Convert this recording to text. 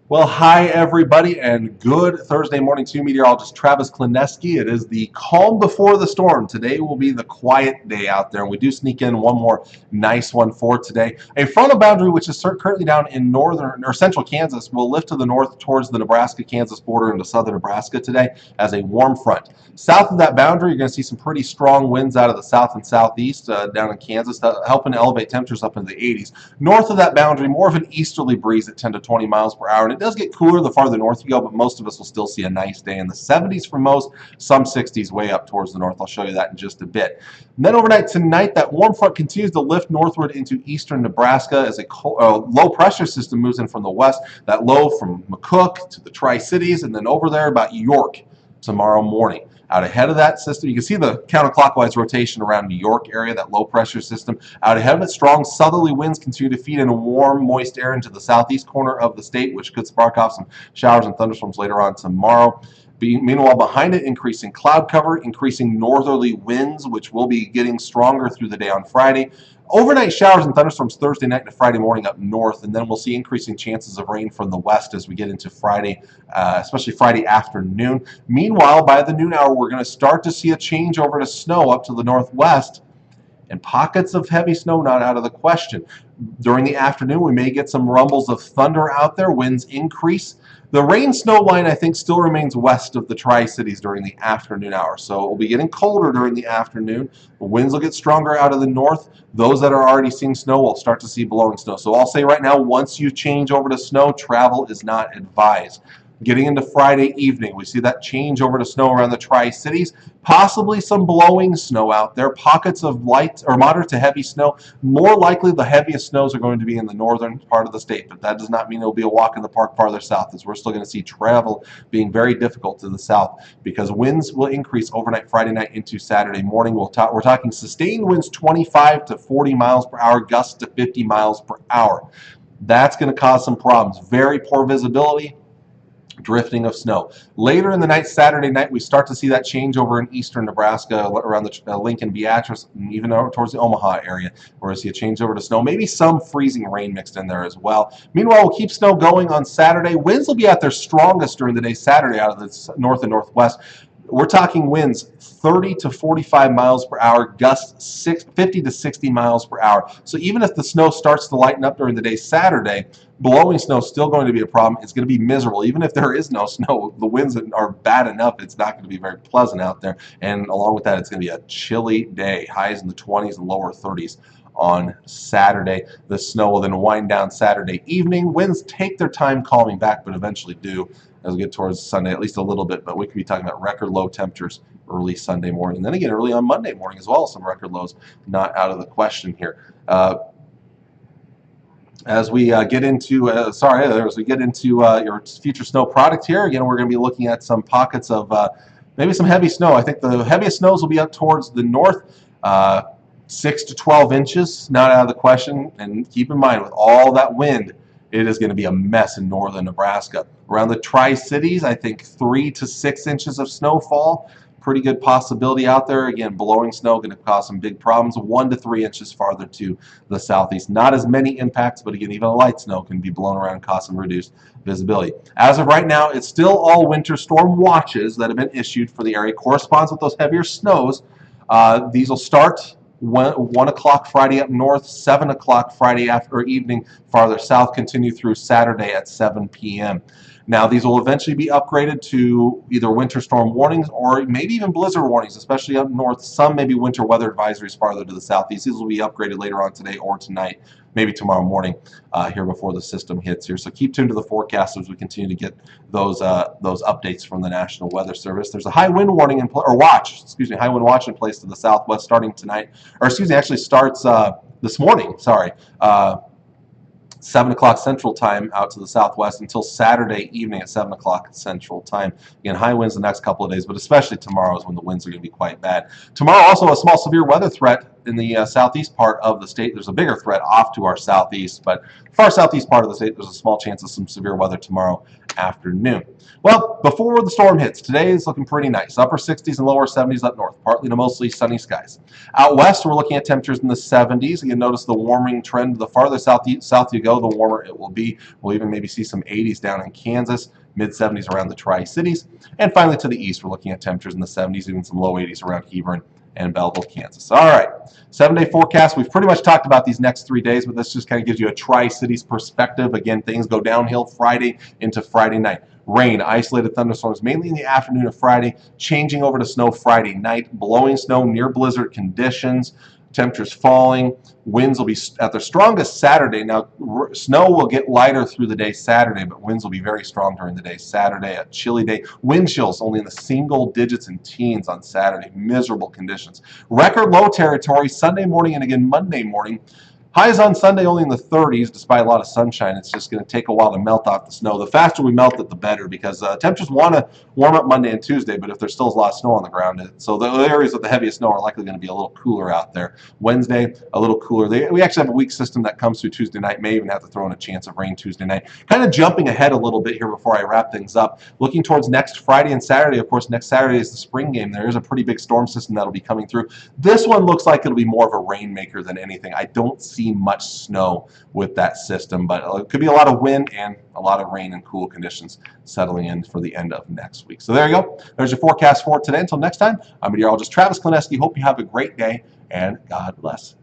Well, hi everybody, and good Thursday morning to you, meteorologist Travis Klineski. It is the calm before the storm. Today will be the quiet day out there, and we do sneak in one more nice one for today. A frontal boundary, which is currently down in northern or central Kansas, will lift to the north towards the Nebraska-Kansas border into southern Nebraska today as a warm front. South of that boundary, you're going to see some pretty strong winds out of the south and southeast down in Kansas, helping to elevate temperatures up into the 80s. North of that boundary, more of an easterly breeze at 10 to 20 miles per hour, and it does get cooler the farther north you go, but most of us will still see a nice day in the 70s for most, some 60s way up towards the north. I'll show you that in just a bit. And then overnight tonight, that warm front continues to lift northward into eastern Nebraska as a low pressure system moves in from the west. That low from McCook to the Tri-Cities and then over there about York tomorrow morning. Out ahead of that system, you can see the counterclockwise rotation around New York area, that low pressure system. Out ahead of it, strong southerly winds continue to feed in warm, moist air into the southeast corner of the state, which could spark off some showers and thunderstorms later on tomorrow. Meanwhile, behind it, increasing cloud cover, increasing northerly winds, which will be getting stronger through the day on Friday. Overnight showers and thunderstorms Thursday night to Friday morning up north, and then we'll see increasing chances of rain from the west as we get into Friday, especially Friday afternoon. Meanwhile, by the noon hour, we're going to start to see a change over to snow up to the northwest, and pockets of heavy snow not out of the question. During the afternoon, we may get some rumbles of thunder out there, winds increase. The rain-snow line, I think, still remains west of the Tri-Cities during the afternoon hours, so it will be getting colder during the afternoon. The winds will get stronger out of the north. Those that are already seeing snow will start to see blowing snow. So I'll say right now, once you change over to snow, travel is not advised. Getting into Friday evening, we see that change over to snow around the Tri-Cities, possibly some blowing snow out there, pockets of light or moderate to heavy snow. More likely the heaviest snows are going to be in the northern part of the state, but that does not mean it'll be a walk in the park farther south, as we're still going to see travel being very difficult to the south because winds will increase overnight Friday night into Saturday morning. We're talking sustained winds 25 to 40 miles per hour, gusts to 50 miles per hour. That's going to cause some problems. Very poor visibility, drifting of snow. Later in the night, Saturday night, we start to see that change over in eastern Nebraska around the Lincoln, Beatrice, and even over towards the Omaha area, where we see a change over to snow. Maybe some freezing rain mixed in there as well. Meanwhile, we'll keep snow going on Saturday. Winds will be at their strongest during the day Saturday out of the north and northwest. We're talking winds 30 to 45 miles per hour, gusts 50 to 60 miles per hour. So even if the snow starts to lighten up during the day Saturday, blowing snow is still going to be a problem. It's going to be miserable. Even if there is no snow, the winds are bad enough. It's not going to be very pleasant out there. And along with that, it's going to be a chilly day. Highs in the 20s and lower 30s on Saturday. The snow will then wind down Saturday evening. Winds take their time calming back, but eventually do as we get towards Sunday, at least a little bit. But we could be talking about record low temperatures early Sunday morning. And then again, early on Monday morning as well, some record lows not out of the question here. As we get into your future snow product here, again, we're going to be looking at some pockets of maybe some heavy snow. I think the heaviest snows will be up towards the north, 6 to 12 inches, not out of the question. And keep in mind, with all that wind, it is going to be a mess in northern Nebraska. Around the Tri-Cities, I think 3 to 6 inches of snowfall. Pretty good possibility out there. Again, blowing snow going to cause some big problems. 1 to 3 inches farther to the southeast. Not as many impacts, but again, even a light snow can be blown around and cause some reduced visibility. As of right now, it's still all winter storm watches that have been issued for the area. Corresponds with those heavier snows. These will start 1 o'clock Friday up north, 7 o'clock Friday after evening farther south, continue through Saturday at 7 p.m. Now, these will eventually be upgraded to either winter storm warnings or maybe even blizzard warnings, especially up north. Some maybe winter weather advisories farther to the southeast. These will be upgraded later on today or tonight, maybe tomorrow morning here before the system hits here. So keep tuned to the forecast as we continue to get those updates from the National Weather Service. There's a high wind warning high wind watch in place to the southwest starting tonight, or excuse me, actually starts this morning. Sorry. 7 o'clock Central Time out to the southwest until Saturday evening at 7 o'clock Central Time. Again, high winds the next couple of days, but especially tomorrow is when the winds are going to be quite bad. Tomorrow also a small severe weather threat in the southeast part of the state. There's a bigger threat off to our southeast, but far southeast part of the state, there's a small chance of some severe weather tomorrow afternoon. Well, before the storm hits, today is looking pretty nice. Upper 60s and lower 70s up north, partly to mostly sunny skies. Out west, we're looking at temperatures in the 70s. You notice the warming trend. The farther south you go, the warmer it will be. We'll even maybe see some 80s down in Kansas, mid-70s around the Tri-Cities. And finally to the east, we're looking at temperatures in the 70s, even some low 80s around Hebron and Belleville, Kansas. All right, 7-day forecast. We've pretty much talked about these next 3 days, but this just kind of gives you a Tri-Cities perspective. Again, things go downhill Friday into Friday night. Rain, isolated thunderstorms, mainly in the afternoon of Friday, changing over to snow Friday night, blowing snow, near blizzard conditions, temperatures falling, winds will be at their strongest Saturday. Now, snow will get lighter through the day Saturday, but winds will be very strong during the day Saturday. A chilly day. Wind chills only in the single digits and teens on Saturday. Miserable conditions. Record low territory Sunday morning and again Monday morning. Highs on Sunday only in the 30s, despite a lot of sunshine. It's just going to take a while to melt off the snow. The faster we melt it, the better, because temperatures want to warm up Monday and Tuesday, but if there's still a lot of snow on the ground, so the areas with the heaviest snow are likely going to be a little cooler out there. Wednesday, a little cooler. We actually have a weak system that comes through Tuesday night. May even have to throw in a chance of rain Tuesday night. Kind of jumping ahead a little bit here before I wrap things up. Looking towards next Friday and Saturday. Of course, next Saturday is the spring game. There is a pretty big storm system that'll be coming through. This one looks like it'll be more of a rainmaker than anything. I don't see much snow with that system, but it could be a lot of wind and a lot of rain and cool conditions settling in for the end of next week. So there you go. There's your forecast for today. Until next time, I'm meteorologist Travis Klineski. Hope you have a great day and God bless.